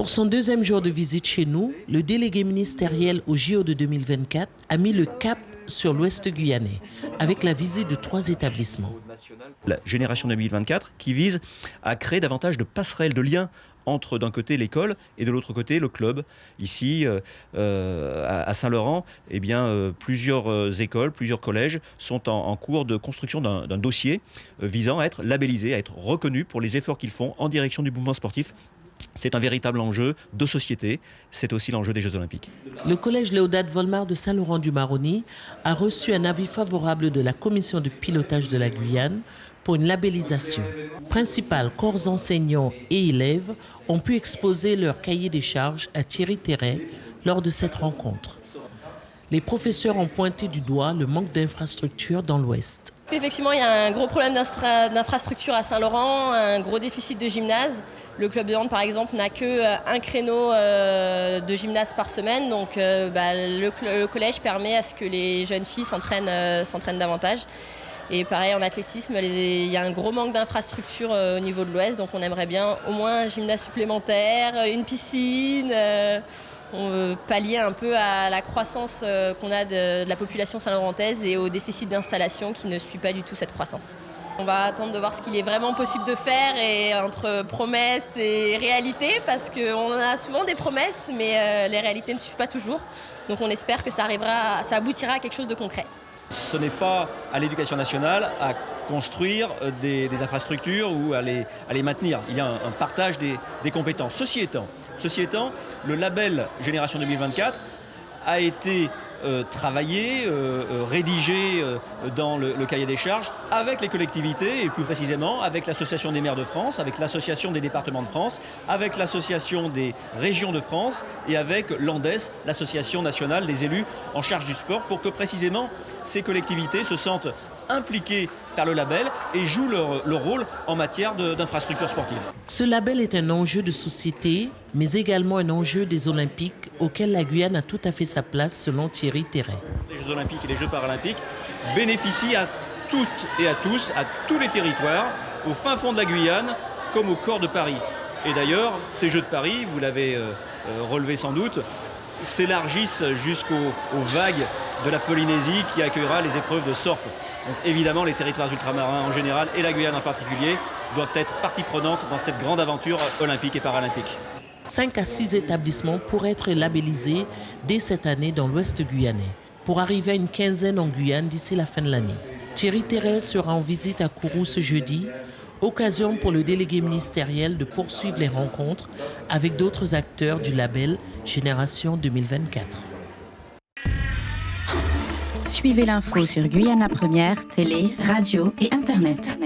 Pour son deuxième jour de visite chez nous, le délégué ministériel au JO de 2024 a mis le cap sur l'Ouest guyanais, avec la visite de 3 établissements. La génération 2024 qui vise à créer davantage de passerelles, de liens entre d'un côté l'école et de l'autre côté le club. Ici, à Saint-Laurent, plusieurs écoles, plusieurs collèges sont en cours de construction d'un dossier visant à être labellisés, à être reconnus pour les efforts qu'ils font en direction du mouvement sportif. C'est un véritable enjeu de société, c'est aussi l'enjeu des Jeux Olympiques. Le collège Léodate Volmar de Saint-Laurent-du-Maroni a reçu un avis favorable de la commission de pilotage de la Guyane pour une labellisation. Principal, corps enseignants et élèves ont pu exposer leur cahier des charges à Thierry Terret lors de cette rencontre. Les professeurs ont pointé du doigt le manque d'infrastructures dans l'Ouest. Effectivement, il y a un gros problème d'infrastructure à Saint-Laurent, un gros déficit de gymnase. Le club de hand, par exemple, n'a qu'un créneau de gymnase par semaine. Donc le collège permet à ce que les jeunes filles s'entraînent davantage. Et pareil, en athlétisme, il y a un gros manque d'infrastructures au niveau de l'Ouest. Donc on aimerait bien au moins un gymnase supplémentaire, une piscine. On veut pallier un peu à la croissance qu'on a de la population saint-laurentaise et au déficit d'installation qui ne suit pas du tout cette croissance. On va attendre de voir ce qu'il est vraiment possible de faire et entre promesses et réalité, parce qu'on a souvent des promesses, mais les réalités ne suivent pas toujours. Donc on espère que ça aboutira à quelque chose de concret. Ce n'est pas à l'éducation nationale à construire des infrastructures ou à les maintenir. Il y a un partage des compétences. Ceci étant, le label Génération 2024 a été travaillé, rédigé dans le cahier des charges avec les collectivités et plus précisément avec l'Association des maires de France, avec l'Association des départements de France, avec l'Association des régions de France et avec l'ANDES, l'Association nationale des élus en charge du sport, pour que précisément ces collectivités se sentent impliqués par le label et jouent leur rôle en matière d'infrastructures sportives. Ce label est un enjeu de société, mais également un enjeu des Olympiques auquel la Guyane a tout à fait sa place selon Thierry Terret. Les Jeux Olympiques et les Jeux Paralympiques bénéficient à toutes et à tous, à tous les territoires, au fin fond de la Guyane comme au cœur de Paris. Et d'ailleurs, ces Jeux de Paris, vous l'avez relevé sans doute, s'élargissent jusqu'aux vagues de la Polynésie qui accueillera les épreuves de surf. Donc évidemment, les territoires ultramarins en général et la Guyane en particulier doivent être partie prenante dans cette grande aventure olympique et paralympique. 5 à 6 établissements pourraient être labellisés dès cette année dans l'Ouest guyanais, pour arriver à une quinzaine en Guyane d'ici la fin de l'année. Thierry Terret sera en visite à Kourou ce jeudi, occasion pour le délégué ministériel de poursuivre les rencontres avec d'autres acteurs du label Génération 2024. Suivez l'info sur Guyana Première, télé, radio et Internet.